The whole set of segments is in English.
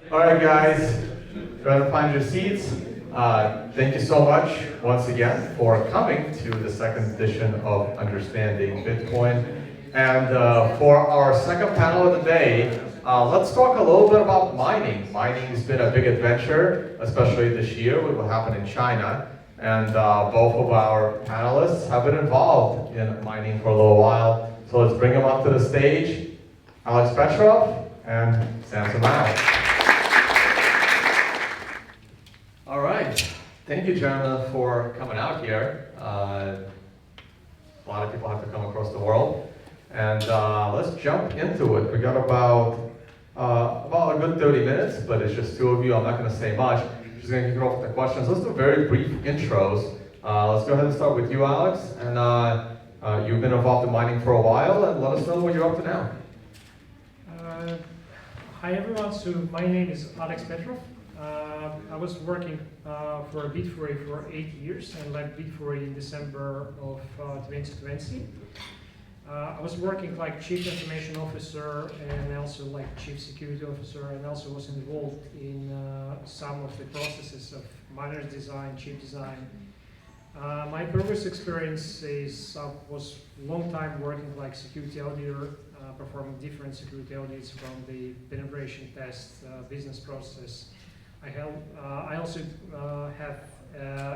All right, guys, try to find your seats. Thank you so much once again for coming to the second edition of Understanding Bitcoin. And for our second panel of the day, let's talk a little bit about mining. Mining has been a big adventure, especially this year with what happened in China. And both of our panelists have been involved in mining for a little while. So let's bring them up to the stage. Alex Petrov and Samson. All right, thank you, gentlemen, for coming out here. A lot of people have to come across the world, and let's jump into it. We got about a good 30 minutes, but it's just two of you. I'm not going to say much. Just going to kick it off with the questions. Let's do very brief intros. Let's go ahead and start with you, Alex. And you've been involved in mining for a while, and let us know what you're up to now. Hi, everyone. So my name is Alex Petrov. I was working for Bit4A for 8 years and left Bit4A in December of 2020. I was working like chief information officer and also like chief security officer, and also was involved in some of the processes of miners design, chip design. My previous experience is was long time working like security auditor, performing different security audits from the penetration test, business process. I also have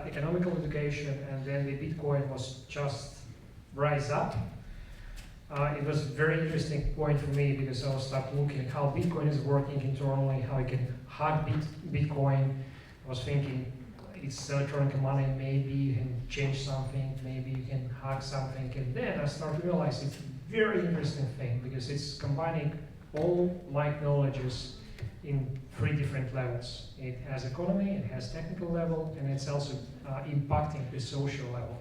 economical education, and then the Bitcoin was just rise up. It was a very interesting point for me because I was start looking how Bitcoin is working internally, how I can hack Bitcoin. I was thinking it's electronic money, maybe you can change something, maybe you can hack something, and then I started to realize it's a very interesting thing because it's combining all my knowledges in 3 different levels. It has economy, it has technical level, and it's also impacting the social level.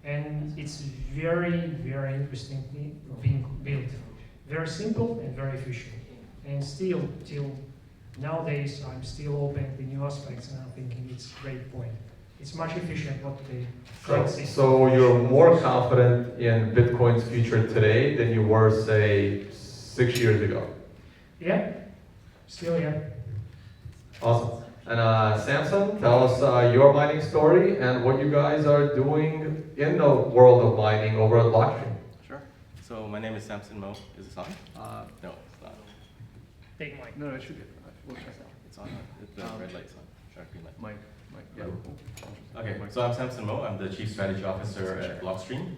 And it's very, very interestingly being built. Very simple and very efficient. And still, till nowadays, I'm still opening the new aspects, and I'm thinking it's a great point. It's much efficient what the current system. So you're more confident in Bitcoin's future today than you were, say, 6 years ago? Yeah. Still, yeah. Awesome. And Samson, tell us your mining story and what you guys are doing in the world of mining over at Blockstream. Sure. So my name is Samson Mo. Is this on? No, it's not. Take mic. No, it should be. We'll check out. It's on. The red light's on. Sharp green light. Mike. Yeah. Okay, so I'm Samson Mo. I'm the Chief Strategy Officer at Blockstream.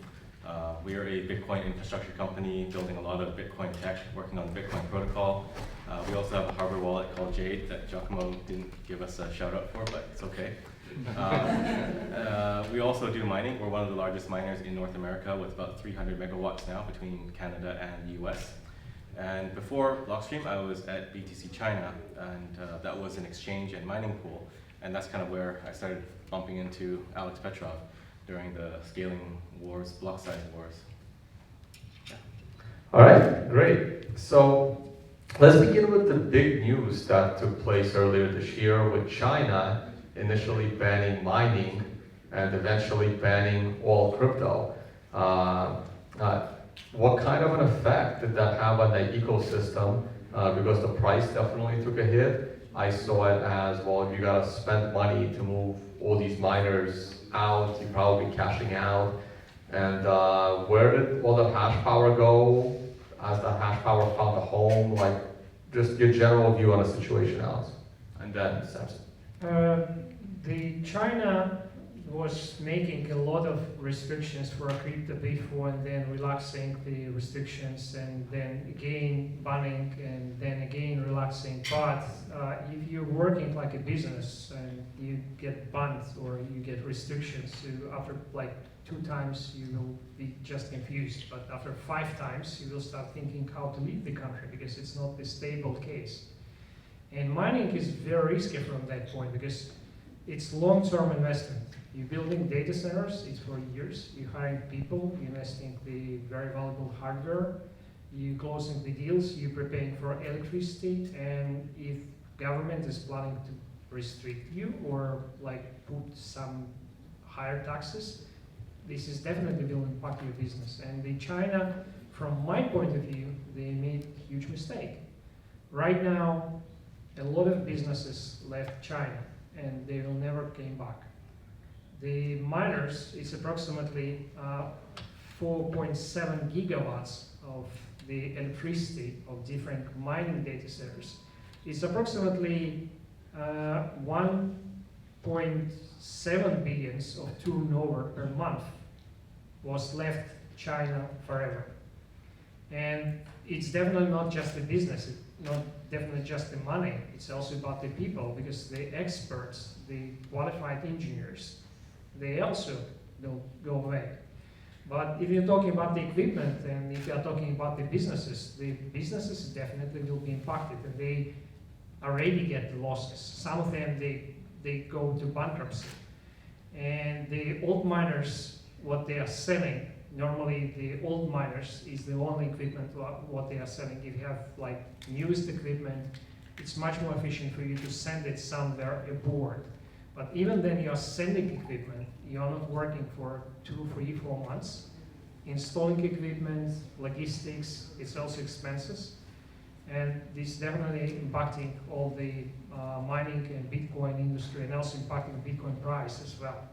We are a Bitcoin infrastructure company building a lot of Bitcoin tech, working on the Bitcoin protocol. We also have a hardware wallet called Jade that Giacomo didn't give us a shout out for, but it's okay. We also do mining. We're one of the largest miners in North America with about 300 megawatts now between Canada and the US. And before Blockstream, I was at BTC China, and that was an exchange and mining pool. And that's kind of where I started bumping into Alex Petrov during the scaling wars, block size wars. Yeah. All right, great. So let's begin with the big news that took place earlier this year with China initially banning mining and eventually banning all crypto. What kind of an effect did that have on the ecosystem? Because the price definitely took a hit. I saw it as, well, if you gotta spend money to move all these miners out, you're probably cashing out. And where did all the hash power go as the hash power found a home? Like, just your general view on the situation, Alex. And then Samson. The China was making a lot of restrictions for crypto before, and then relaxing the restrictions, and then again banning, and then again relaxing. But if you're working like a business and you get banned or you get restrictions, so after like 2 times you will be just confused, but after 5 times you will start thinking how to leave the country because it's not a stable case. And mining is very risky from that point because it's long-term investment. You're building data centers, it's for years. You're hiring people, you're investing the very valuable hardware, you're closing the deals, you're preparing for electricity, and if government is planning to restrict you or like put some higher taxes, this is definitely will impact your business. And the China, from my point of view, they made a huge mistake. Right now, a lot of businesses left China and they will never came back. The miners is approximately 4.7 gigawatts of the electricity of different mining data centers. It's approximately 1.7 billions of turnover per month was left China forever. And it's definitely not just the business, it's not definitely just the money, it's also about the people, because the experts, the qualified engineers, they also will go away. But if you're talking about the equipment and if you're talking about the businesses definitely will be impacted, and they already get the losses. Some of them, they go to bankruptcy. And the old miners, what they are selling, normally the old miners is the only equipment what they are selling. If you have like newest equipment, it's much more efficient for you to send it somewhere abroad. But even then you are sending equipment, you are not working for 2, 3, 4 months. Installing equipment, logistics, it's also expenses. And this is definitely impacting all the mining and Bitcoin industry, and also impacting the Bitcoin price as well.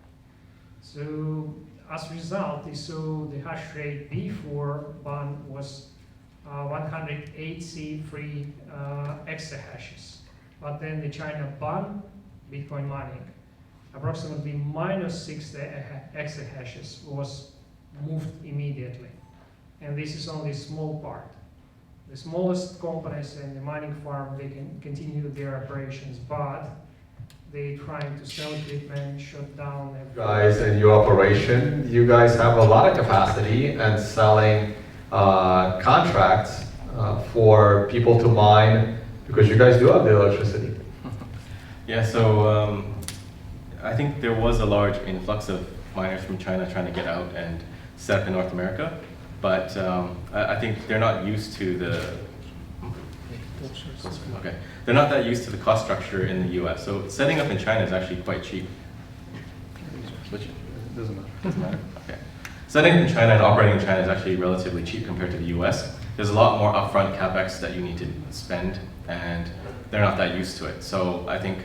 So as a result, we saw the hash rate before ban was 183 exahashes. But then the China ban Bitcoin mining, approximately minus 6 exahashes was moved immediately. And this is only a small part. The smallest companies in the mining farm, they can continue their operations, but they trying to sell equipment, shut down. Guys, in your operation, you guys have a lot of capacity and selling contracts for people to mine, because you guys do have the electricity. Yeah, so I think there was a large influx of miners from China trying to get out and set up in North America, but I think they're not used to the they're not that used to the cost structure in the U.S. So setting up in China is actually quite cheap. Switch it. It doesn't matter. Doesn't matter. Okay. Setting up in China and operating in China is actually relatively cheap compared to the U.S. There's a lot more upfront capex that you need to spend, and they're not that used to it. So I think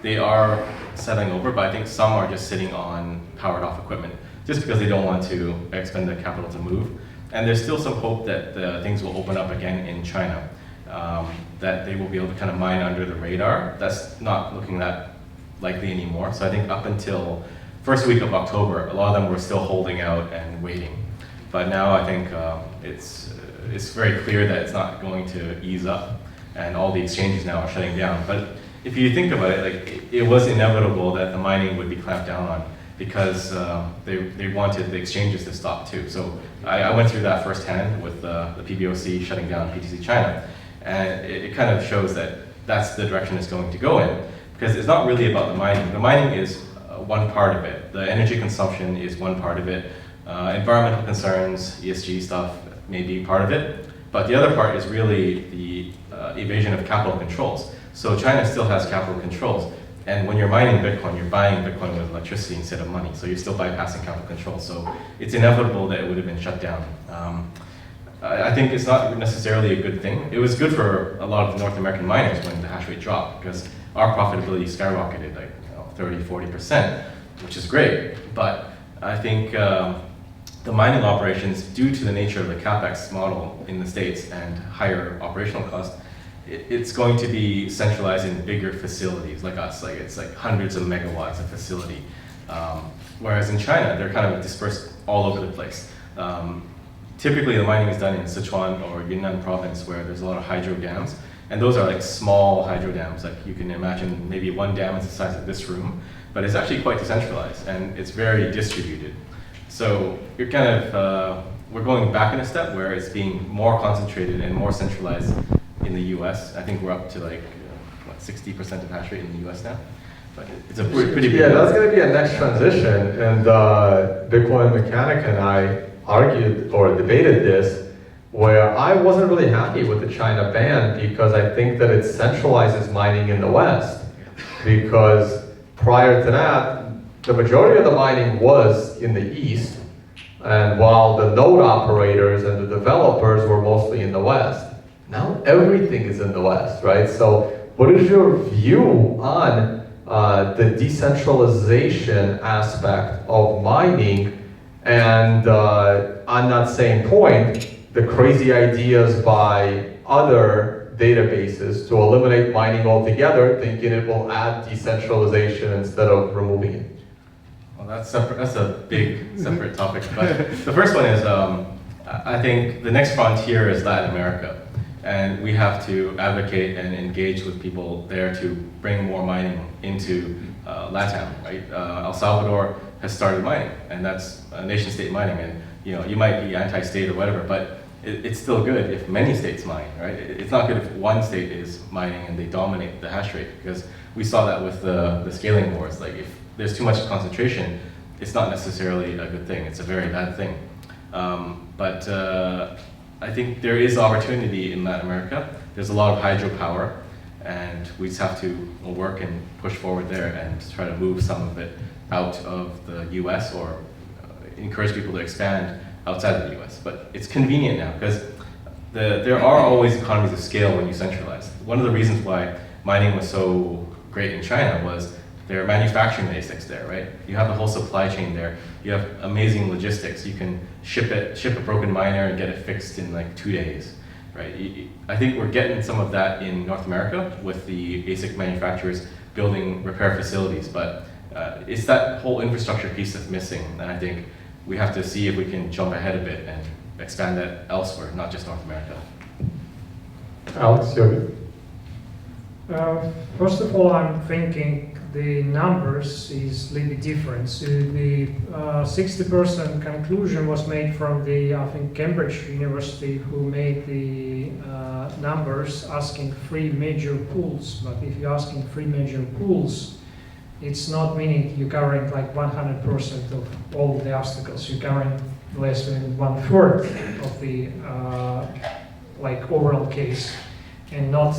they are settling over, but I think some are just sitting on powered off equipment just because they don't want to expend the capital to move. And there's still some hope that things will open up again in China, that they will be able to kind of mine under the radar. That's not looking that likely anymore. So I think up until first week of October, a lot of them were still holding out and waiting. But now I think it's very clear that it's not going to ease up, and all the exchanges now are shutting down. But if you think about it, like it was inevitable that the mining would be clamped down on, because they wanted the exchanges to stop too. So I went through that firsthand with the PBOC shutting down PTC China, and it kind of shows that that's the direction it's going to go in, because it's not really about the mining. The mining is one part of it. The energy consumption is one part of it. Environmental concerns, ESG stuff may be part of it, but the other part is really the evasion of capital controls. So China still has capital controls, and when you're mining Bitcoin, you're buying Bitcoin with electricity instead of money, so you're still bypassing capital controls. So it's inevitable that it would have been shut down. I think it's not necessarily a good thing. It was good for a lot of North American miners when the hash rate dropped, because our profitability skyrocketed like 30–40%, which is great. But I think the mining operations, due to the nature of the capex model in the States and higher operational costs, it's going to be centralized in bigger facilities like us. Like it's like hundreds of megawatts of facility. Whereas in China, they're kind of dispersed all over the place. Typically, the mining is done in Sichuan or Yunnan province, where there's a lot of hydro dams. And those are like small hydro dams. Like you can imagine maybe one dam is the size of this room, but it's actually quite decentralized and it's very distributed. So you're kind of, we're going back in a step where it's being more concentrated and more centralized in the US. I think we're up to like, what, 60% of hash rate in the US now? But it's a pretty big. Yeah, that's going to be a next transition. And Bitcoin Mechanic and I argued or debated this, where I wasn't really happy with the China ban, because I think that it centralizes mining in the West. Because prior to that, the majority of the mining was in the East, and while the node operators and the developers were mostly in the West. Now everything is in the West, right? So what is your view on the decentralization aspect of mining? And on that same point, the crazy ideas by other databases to eliminate mining altogether, thinking it will add decentralization instead of removing it. Well, that's separate. That's a big separate topic. But the first one is, I think the next frontier is Latin America, and we have to advocate and engage with people there to bring more mining into LATAM. Right? El Salvador has started mining, and that's nation-state mining. And you might be anti-state or whatever, but it's still good if many states mine, right? It's not good if one state is mining and they dominate the hash rate, because we saw that with the scaling wars. Like if there's too much concentration, it's not necessarily a good thing. It's a very bad thing. But I think there is opportunity in Latin America. There's a lot of hydropower, and we just have to work and push forward there and try to move some of it out of the US or encourage people to expand outside of the US. But it's convenient now because there are always economies of scale when you centralize. One of the reasons why mining was so great in China was they're manufacturing the ASICs there, right? You have the whole supply chain there. You have amazing logistics. You can ship a broken miner and get it fixed in like 2 days, right? I think we're getting some of that in North America with the ASIC manufacturers building repair facilities, but it's that whole infrastructure piece that's missing, and I think we have to see if we can jump ahead a bit and expand that elsewhere, not just North America. Alex, you're First of all, I'm thinking the numbers is a little bit different. So the 60% conclusion was made from the, I think, Cambridge University, who made the numbers asking 3 major pools. But if you're asking 3 major pools, it's not meaning you're covering like 100% of all the obstacles. You're covering less than 1/3 of the like overall case, and not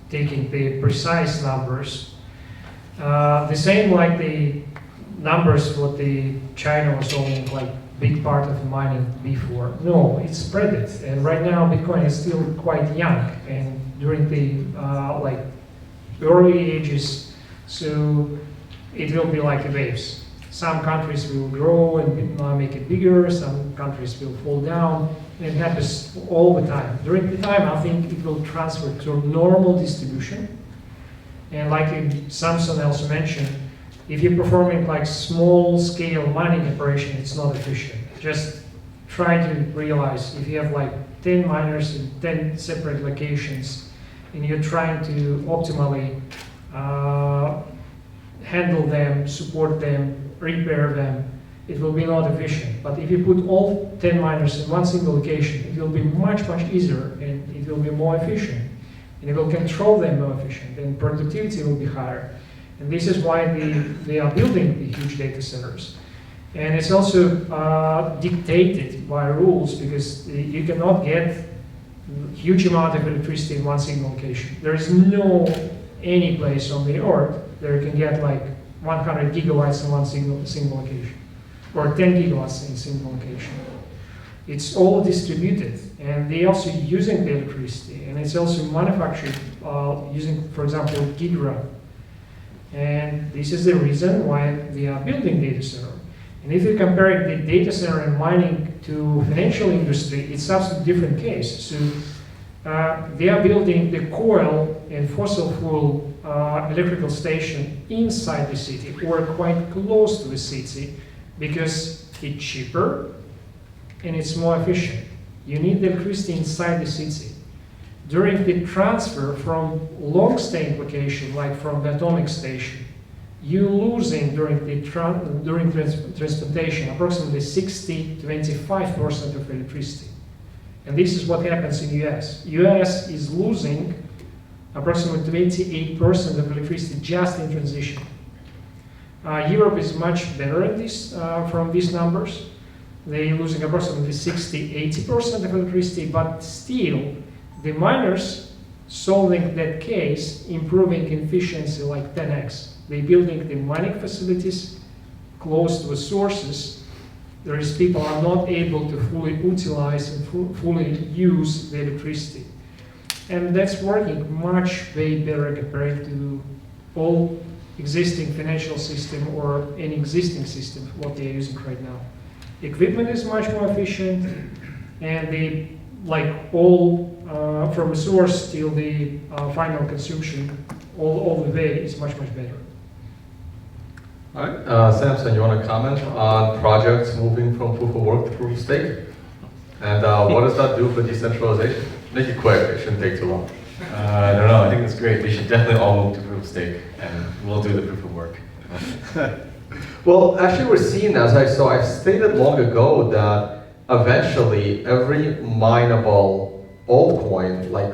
taking the precise numbers. The same like the numbers what the China was owning like big part of the mining before. No, it's spread it, and right now Bitcoin is still quite young, and during the like early ages, so it will be like a waves. Some countries will grow and make it bigger, some countries will fall down, and it happens all the time. During the time, I think it will transfer to a normal distribution. And like Samson also mentioned, if you're performing like small scale mining operation, it's not efficient. Just try to realize if you have like 10 miners in 10 separate locations, and you're trying to optimally handle them, support them, repair them, it will be not efficient. But if you put all 10 miners in one single location, it will be much, much easier, and it will be more efficient. And it will control them more efficient, and productivity will be higher. And this is why they are building the huge data centers. And it's also dictated by rules, because you cannot get huge amount of electricity in one single location. There is no any place on the earth where you can get like 100 gigawatts in one single location, or 10 gigawatts in a single location. It's all distributed, and they also using the electricity, and it's also manufactured using, for example, gigra. And this is the reason why they are building data center. And if you compare the data center and mining to financial industry, it's absolutely different case. So they are building the coal and fossil fuel electrical station inside the city or quite close to the city, because it's cheaper and it's more efficient. You need the electricity inside the city. During the transfer from long-staying location, like from the atomic station, you're losing during transportation approximately 60-25% of electricity. And this is what happens in US. US is losing approximately 28% of electricity just in transition. Europe is much better at this from these numbers. They're losing approximately 60-80% of electricity, but still the miners solving that case, improving efficiency like 10x. They're building the mining facilities close to the sources. There is people are not able to fully utilize and fully use the electricity. And that's working much way better compared to all existing financial system or any existing system, what they're using right now. Equipment is much more efficient, and they, like all from source till the final consumption, all the way is much better. All right, Samson, you want to comment on projects moving from proof of work to proof of stake? And what does that do for decentralization? Make it quick, it shouldn't take too long. I don't know, I think that's great. They should definitely all move to proof of stake, and we'll do the proof of work. Well, actually we're seeing that, I've stated long ago that eventually every mineable altcoin, like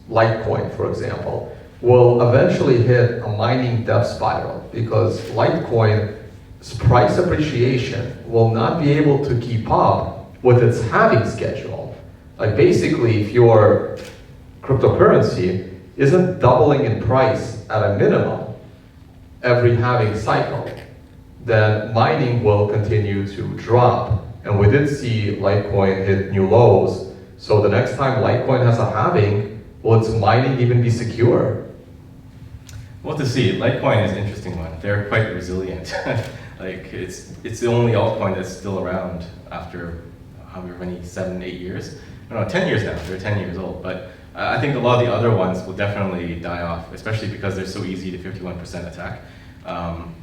Litecoin for example, will eventually hit a mining death spiral because Litecoin's price appreciation will not be able to keep up with its halving schedule. Like basically, if your cryptocurrency isn't doubling in price at a minimum every halving cycle, then mining will continue to drop. And we did see Litecoin hit new lows. So the next time Litecoin has a halving, will its mining even be secure? Well, to see, Litecoin is an interesting one. They're quite resilient. Like it's the only altcoin that's still around after however many, 7, 8 years. No, 10 years now. They're 10 years old. But I think a lot of the other ones will definitely die off, especially because they're so easy to 51% attack.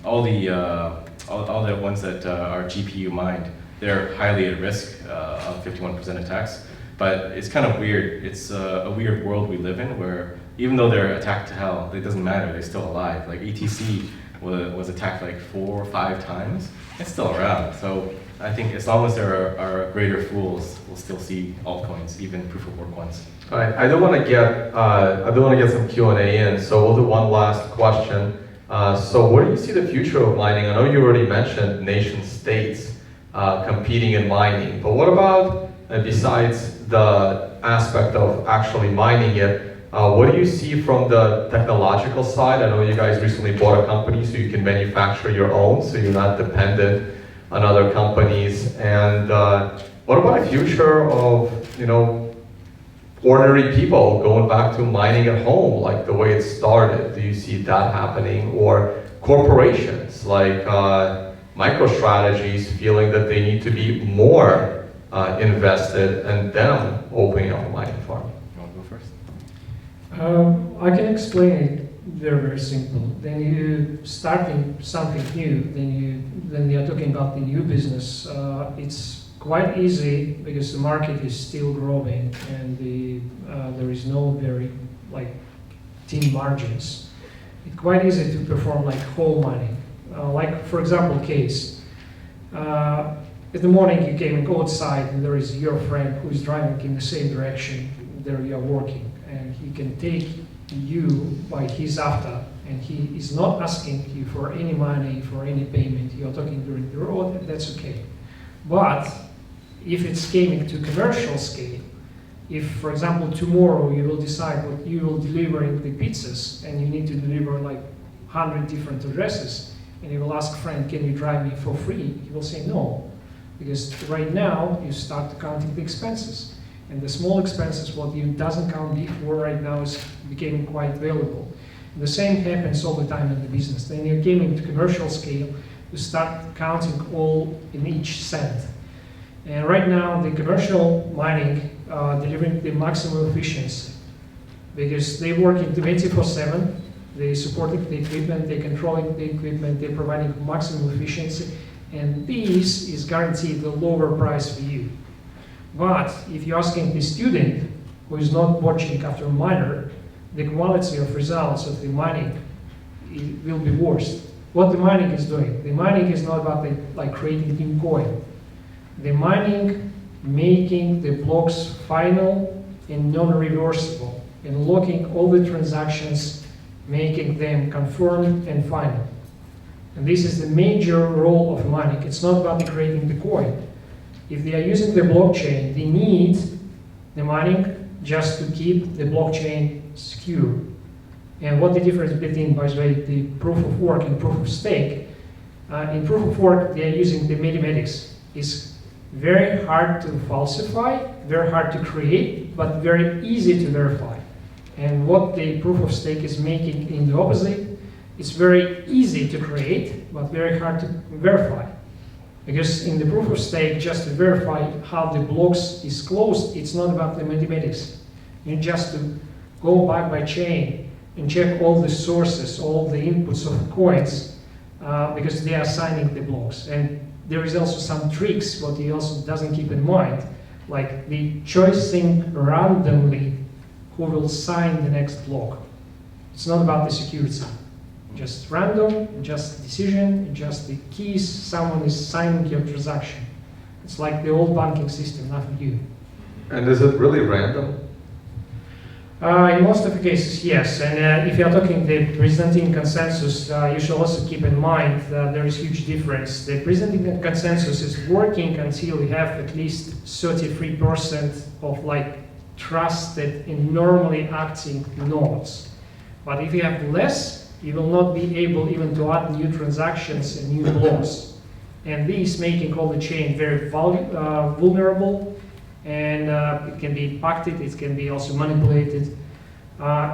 All the ones that are GPU mined, they're highly at risk of 51% attacks. But it's kind of weird. It's a weird world we live in where even though they're attacked to hell, it doesn't matter. They're still alive. Like ETC was attacked like 4 or 5 times. It's still around. So I think as long as there are greater fools, we'll still see altcoins, even proof of work ones. All right, I do want to get some Q&A in, so we'll do one last question. So where do you see the future of mining? I know you already mentioned nation states competing in mining, but what about besides the aspect of actually mining it? What do you see from the technological side? I know you guys recently bought a company so you can manufacture your own, so you're not dependent on other companies. And what about a future of, ordinary people going back to mining at home, like the way it started? Do you see that happening? Or corporations like MicroStrategy's feeling that they need to be more invested and them opening up a mining farm? You want to go first? I can explain it very simple. Then you starting something new, then you're talking about the new business. It's quite easy because the market is still growing and there is no very thin margins. It's quite easy to perform like whole mining. Like for example, case. In the morning you came and go outside and there is your friend who is driving in the same direction there you are working, and he can take you by his after, and he is not asking you for any money, for any payment. You are talking during the road, and that's okay. But if it's coming to commercial scale, if, for example, tomorrow you will decide what you will deliver in the pizzas, and you need to deliver like 100 different addresses, and you will ask friend, can you drive me for free? He will say no, because right now you start counting the expenses. And the small expenses, what you doesn't count before right now is becoming quite valuable. And the same happens all the time in the business. Then you came into commercial scale, you start counting all in each cent. And right now, the commercial mining delivering the maximum efficiency because they work in 24/7. They supporting the equipment, they're controlling the equipment, they're providing maximum efficiency, and this is guaranteed the lower price for you. But if you're asking the student who is not watching after a miner, the quality of results of the mining will be worse. What the mining is doing, the mining is not about creating new coin. The mining making the blocks final and non-reversible and locking all the transactions, making them confirmed and final. And this is the major role of mining. It's not about creating the coin. If they are using the blockchain, they need the mining just to keep the blockchain secure. And what the difference between, by the way, the proof of work and proof of stake, in proof of work, they are using the mathematics. It's very hard to falsify, very hard to create, but very easy to verify. And what the proof of stake is making in the opposite, it's very easy to create, but very hard to verify. Because in the proof of stake, just to verify how the blocks is closed, it's not about the mathematics. You just to go back by chain and check all the sources, all the inputs of coins, because they are signing the blocks. And there is also some tricks, what he also doesn't keep in mind, like the choosing randomly who will sign the next block. It's not about the security. Just random, just decision, just the keys, someone is signing your transaction. It's like the old banking system, nothing new. And is it really random? In most of the cases, yes. And if you are talking the Byzantine consensus, you should also keep in mind that there is huge difference. The Byzantine consensus is working until you have at least 33% of like trusted and normally acting nodes. But if you have less, you will not be able even to add new transactions and new blocks. And this making all the chain very vulnerable, and it can be impacted, it can be also manipulated.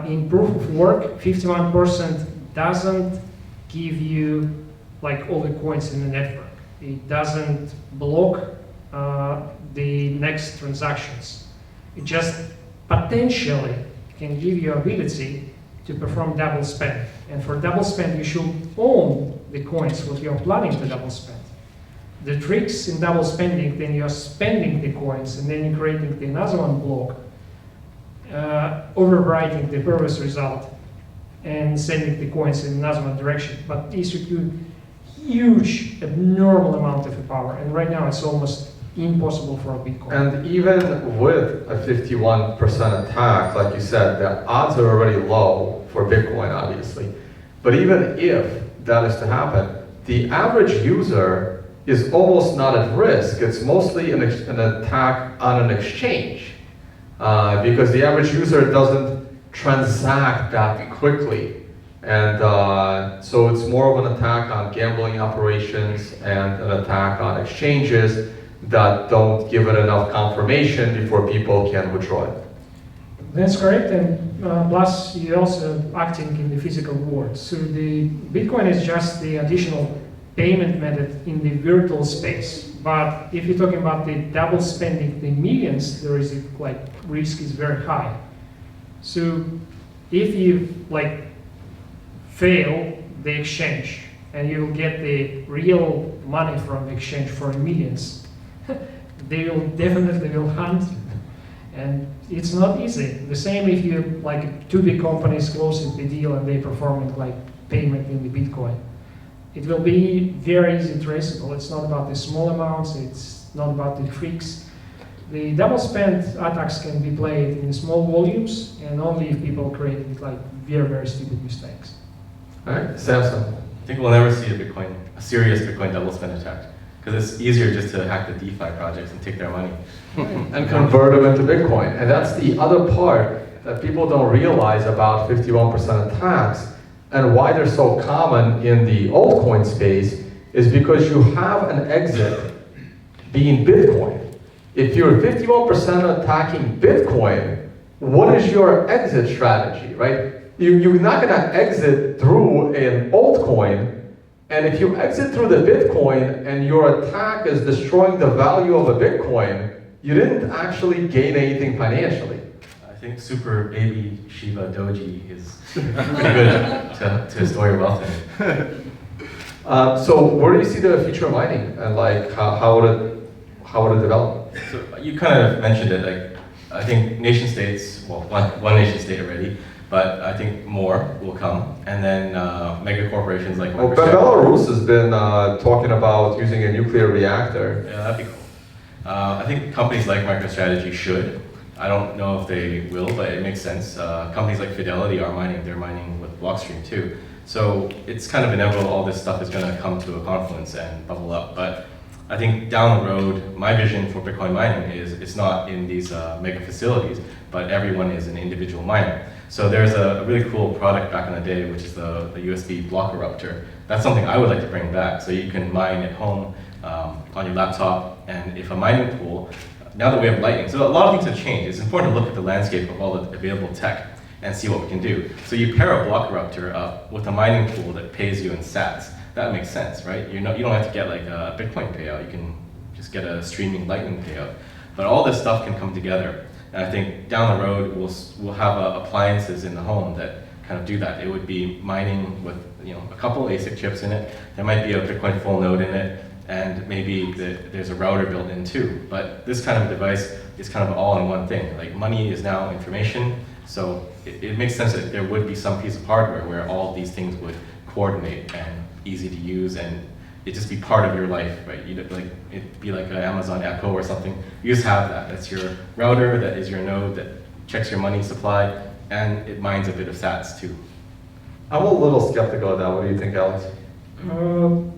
In proof of work, 51% doesn't give you like all the coins in the network. It doesn't block the next transactions. It just potentially can give you ability to perform double spend. And for double spend, you should own the coins, what you're planning to double spend. The tricks in double spending, then you're spending the coins and then you're creating the another one block, overwriting the previous result and sending the coins in another one direction. But these require huge, abnormal amount of power. And right now it's almost impossible for a Bitcoin. And even with a 51% attack, like you said, the odds are already low for Bitcoin, obviously. But even if that is to happen, the average user is almost not at risk. It's mostly an attack on an exchange because the average user doesn't transact that quickly. And so it's more of an attack on gambling operations and an attack on exchanges that don't give it enough confirmation before people can withdraw it. That's correct, and plus you're also acting in the physical world. So the Bitcoin is just the additional payment method in the virtual space. But if you're talking about the double spending the millions, there is like risk is very high. So if you like fail the exchange and you get the real money from the exchange for millions, they will definitely hunt you. And it's not easy. The same if you like two big companies closing the deal and they performing like payment in the Bitcoin. It will be very easy traceable. It's not about the small amounts, it's not about the tricks. The double spend attacks can be played in small volumes and only if people create like very, very stupid mistakes. All right, Samson. I think we'll never see a serious Bitcoin double spend attack because it's easier just to hack the DeFi projects and take their money. And convert them into Bitcoin. And that's the other part that people don't realize about 51% attacks and why they're so common in the altcoin space is because you have an exit being Bitcoin. If you're 51% attacking Bitcoin, what is your exit strategy, right? You're not gonna exit through an altcoin, and if you exit through the Bitcoin and your attack is destroying the value of a Bitcoin, you didn't actually gain anything financially. I think Super Baby Shiba Doji is pretty good to store your wealth in. So where do you see the future of mining and like how would it develop? So you kind of mentioned it. Like I think nation states, well, one nation state already, but I think more will come, and then mega corporations like Well, Microsoft. Belarus has been talking about using a nuclear reactor. Yeah, that'd be cool. I think companies like MicroStrategy should. I don't know if they will, but it makes sense. Companies like Fidelity are mining. They're mining with Blockstream too. So it's kind of inevitable all this stuff is going to come to a confluence and bubble up. But I think down the road, my vision for Bitcoin mining is it's not in these mega facilities, but everyone is an individual miner. So there's a really cool product back in the day, which is the USB block eruptor. That's something I would like to bring back. So you can mine at home on your laptop, and if a mining pool, now that we have Lightning, so a lot of things have changed. It's important to look at the landscape of all the available tech. and see what we can do. So you pair a block eruptor up with a mining pool that pays you in sats. That makes sense, right? You don't have to get like a Bitcoin payout. You can just get a streaming Lightning payout. But all this stuff can come together. And I think down the road, we'll have appliances in the home that kind of do that. It would be mining with a couple ASIC chips in it. There might be a Bitcoin full node in it, and maybe there's a router built in too. But this kind of device is kind of all in one thing. Like money is now information, so it makes sense that there would be some piece of hardware where all these things would coordinate and easy to use, and it just be part of your life, right? It'd be like an Amazon Echo or something. You just have that. That's your router, that is your node that checks your money supply, and it mines a bit of sats too. I'm a little skeptical of that. What do you think, Alex? Well,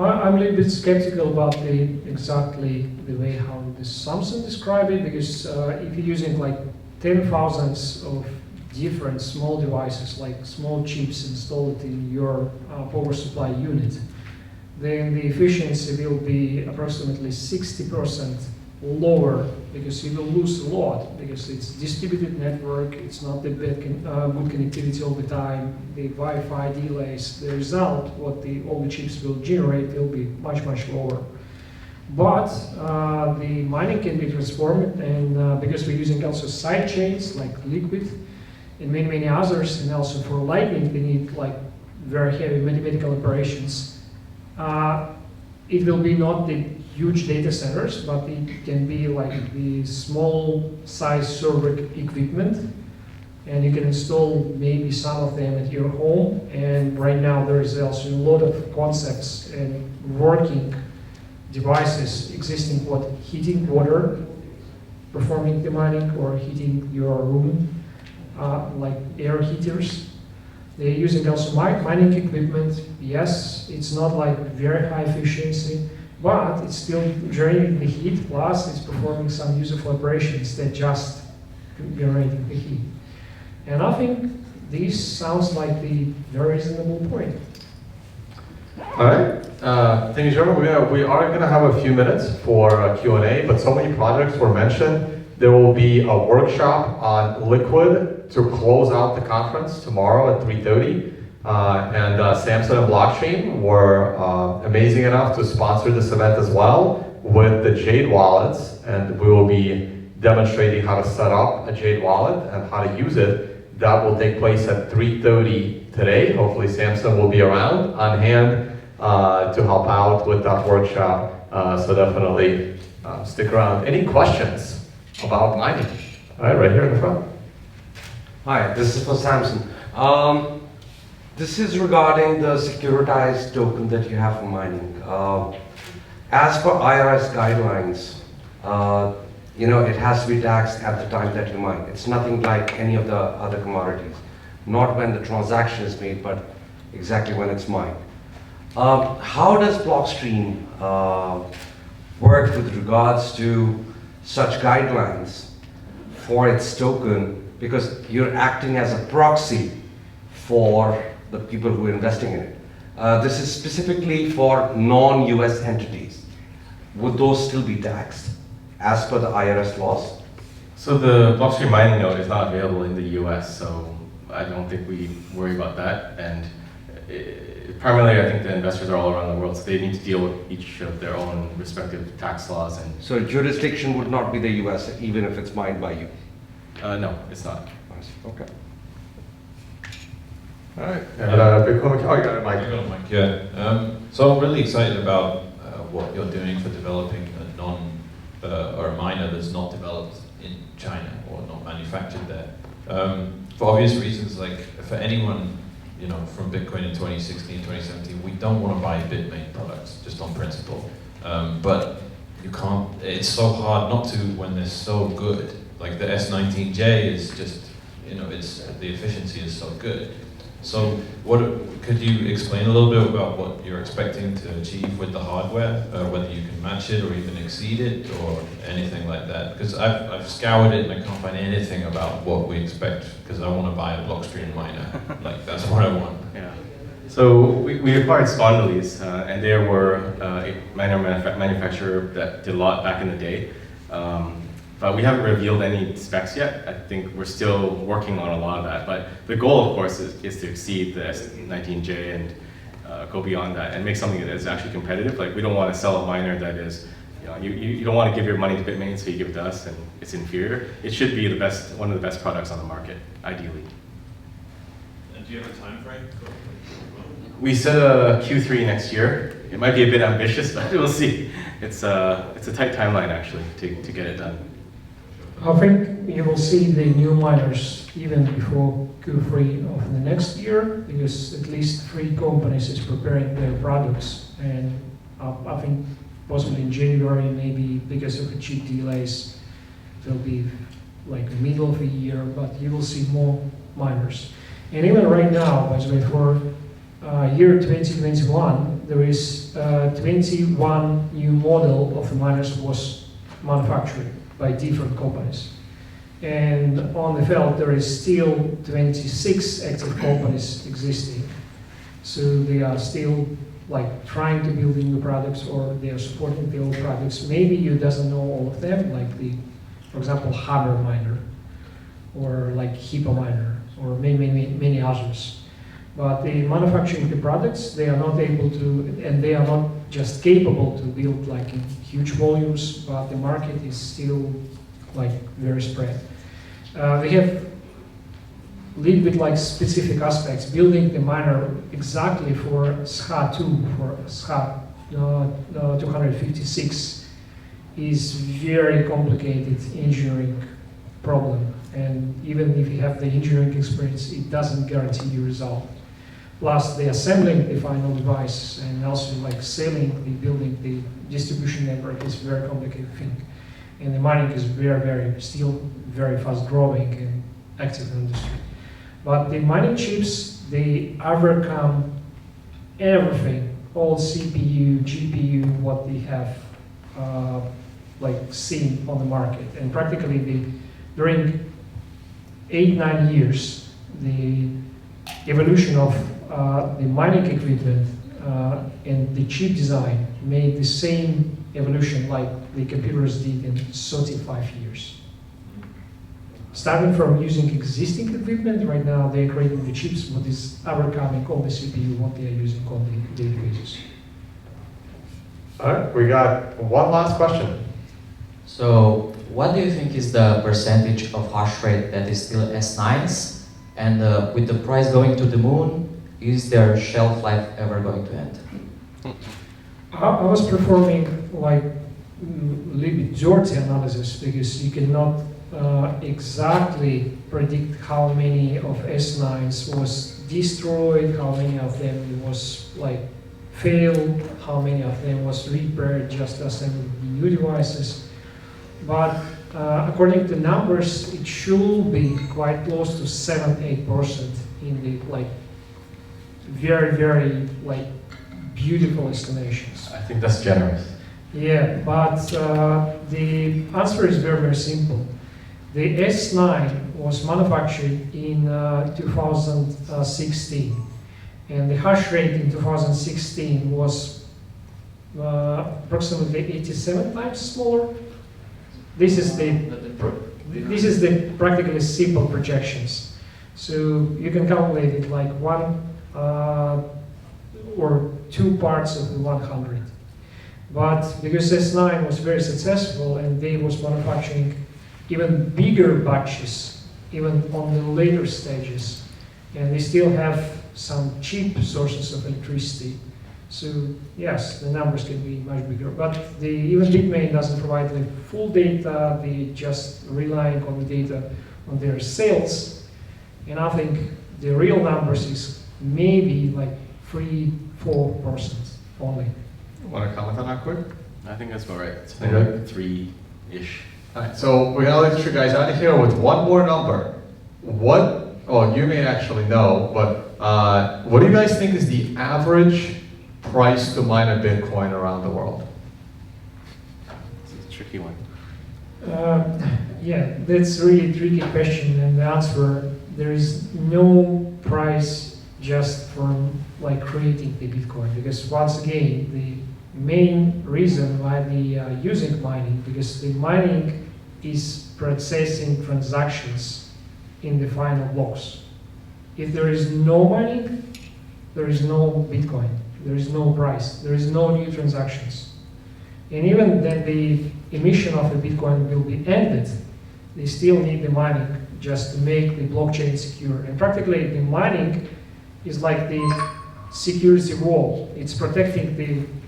I'm a little bit skeptical about exactly the way how the Samson described it, because if you're using like 10,000s of different small devices, like small chips installed in your power supply unit, then the efficiency will be approximately 60% lower, because you will lose a lot, because it's distributed network, it's not the good connectivity all the time, the Wi-Fi delays. The result, what all the chips will generate, will be much, much lower. But the mining can be transformed, and because we're using also side chains like Liquid and many, many others, and also for Lightning, we need like very heavy mathematical operations. It will be not the huge data centers, but it can be like the small size server equipment, and you can install maybe some of them at your home. And right now there is also a lot of concepts and working devices existing, what heating water, performing the mining, or heating your room, like air heaters. They're using also mining equipment. Yes, it's not like very high efficiency, but it's still generating the heat, plus it's performing some useful operations that just generating the heat. And I think this sounds like the very reasonable point. All right. Thank you, Jeremy. We are going to have a few minutes for Q&A, but so many projects were mentioned. There will be a workshop on Liquid to close out the conference tomorrow at 3:30. And Samson and Blockstream were amazing enough to sponsor this event as well with the Jade wallets, and we will be demonstrating how to set up a Jade wallet and how to use it. That will take place at 3:30 today. Hopefully Samson will be around on hand to help out with that workshop. So definitely stick around. Any questions about mining? All right, right here in the front. Hi, this is for Samson. This is regarding the securitized token that you have for mining. As per IRS guidelines, it has to be taxed at the time that you mine. It's nothing like any of the other commodities. Not when the transaction is made, but exactly when it's mined. How does Blockstream work with regards to such guidelines for its token, because you're acting as a proxy for the people who are investing in it? This is specifically for non-US entities. Would those still be taxed as per the IRS laws? So the Blockstream mining node is not available in the US, so I don't think we worry about that. And primarily, I think the investors are all around the world, so they need to deal with each of their own respective tax laws. And So jurisdiction would not be the US, even if it's mined by you? no, it's not. Okay. All right. And Bitcoin, oh, you got it, Mike. Yeah. So I'm really excited about what you're doing for developing or a miner that's not developed in China or not manufactured there. For obvious reasons, like for anyone, from Bitcoin in 2016, 2017, we don't want to buy Bitmain products just on principle. But you can't. It's so hard not to when they're so good. Like the S19J is just, the efficiency is so good. So could you explain a little bit about what you're expecting to achieve with the hardware, whether you can match it or even exceed it or anything like that? Because I've scoured it and I can't find anything about what we expect, because I want to buy a Blockstream miner. Like that's what I want. Yeah. So we acquired Spondyles, and they were a miner manufacturer that did a lot back in the day. but we haven't revealed any specs yet. I think we're still working on a lot of that. But the goal, of course, is to exceed the S19J and go beyond that and make something that is actually competitive. Like, we don't want to sell a miner that is, you don't want to give your money to Bitmain, so you give it to us and it's inferior. It should be the best, one of the best products on the market, ideally. And do you have a time frame? We set a Q3 next year. It might be a bit ambitious, but we'll see. It's a tight timeline, actually, to get it done. I think you will see the new miners even before Q3 of the next year, because at least 3 companies is preparing their products, and I think possibly in January, maybe because of the chip delays, it will be like the middle of the year, but you will see more miners. And even right now, by the way, for year 2021, there is 21 new model of the miners was manufactured by different companies. And on the field, there is still 26 active companies existing. So they are still like trying to build new products, or they are supporting the old products. Maybe you doesn't know all of them, like the, for example, Hammer miner, or like Hippo miner, or many others. But the manufacturing the products, they are not able to, and they are not just capable to build like in huge volumes, but the market is still like very spread. We have a little bit like specific aspects. Building the miner exactly for SHA-2, for SHA-256 is very complicated engineering problem. And even if you have the engineering experience, it doesn't guarantee you result. Plus, the assembling the final device and also like selling the building the distribution network is a very complicated thing. And the mining is still very fast growing and active industry. But the mining chips, they overcome everything, all CPU, GPU, what they have like seen on the market. And practically during 8-9 years, the evolution of the mining equipment and the chip design made the same evolution like the computers did in 35 years. Starting from using existing equipment, right now they're creating the chips what is overcoming all the CPU, what they are using on the daily basis. All right, we got one last question. So, what do you think is the percentage of hash rate that is still S9s? And with the price going to the moon, is their shelf life ever going to end? I was performing like a little bit dirty analysis, because you cannot exactly predict how many of S9s was destroyed, how many of them was like failed, how many of them was repaired just as in new devices. But according to numbers, it should be quite close to 7-8% in the like very like beautiful estimations. I think that's generous. Yeah, but the answer is very simple. The S9 was manufactured in 2016, and the hash rate in 2016 was approximately 87 times smaller. This is the practically simple projections. So you can calculate it like 1 or 2 parts of the 100. But because S9 was very successful and they was manufacturing even bigger batches, even on the later stages, and they still have some cheap sources of electricity. So yes, the numbers can be much bigger, but even Bitmain doesn't provide the full data. They just relying on the data on their sales, and I think the real numbers is maybe like 3-4% only. Want to comment on that quick? I think that's about right. It's Okay. like 3-ish. All right, so we're gonna let you guys out of here with one more number. You may actually know, but what do you guys think is the average price to mine a Bitcoin around the world? It's a tricky one. Yeah, that's a really tricky question, and the answer, there is no price just from like creating the Bitcoin, because once again, the main reason why they are using mining, because the mining is processing transactions in the final blocks. If there is no mining, there is no Bitcoin, there is no price, there is no new transactions. And even then the emission of the Bitcoin will be ended, they still need the mining just to make the blockchain secure. And practically the mining is like the security wall. It's protecting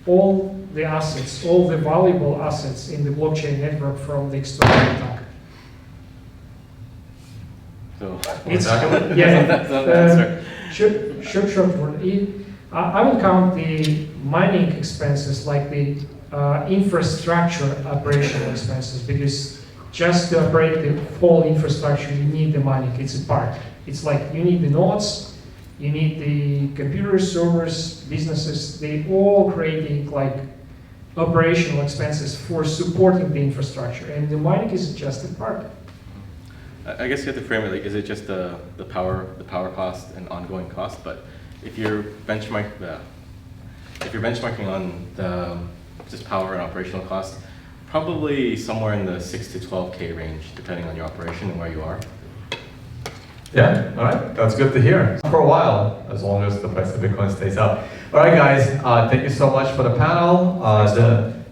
all the assets, all the valuable assets in the blockchain network from the external attack. So, It's, that's yeah, the answer. short word. I would count the mining expenses like the infrastructure operational expenses, because just to operate the whole infrastructure, you need the mining. It's a part. It's like you need the nodes, you need the computers, servers, businesses. They all creating like operational expenses for supporting the infrastructure, and the mining is just a part. I guess you have to frame it like, is it just the power cost and ongoing cost? But if you're benchmarking on the just power and operational cost, probably somewhere in the 6 to 12K range, depending on your operation and where you are. Yeah, all right, that's good to hear. For a while, as long as the price of Bitcoin stays up. All right, guys, thank you so much for the panel.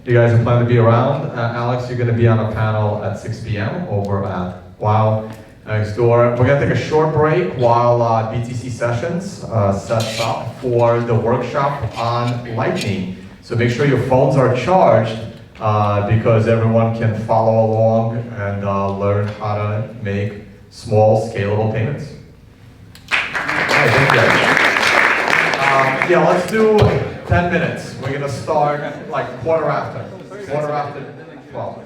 You guys are planning to be around. Alex, you're gonna be on a panel at 6 p.m. over at Wow next door. We're gonna take a short break while BTC Sessions sets up for the workshop on Lightning. So make sure your phones are charged because everyone can follow along and learn how to make small, scalable payments. All right, thank you. Yeah, let's do 10 minutes. We're gonna start like quarter after 12.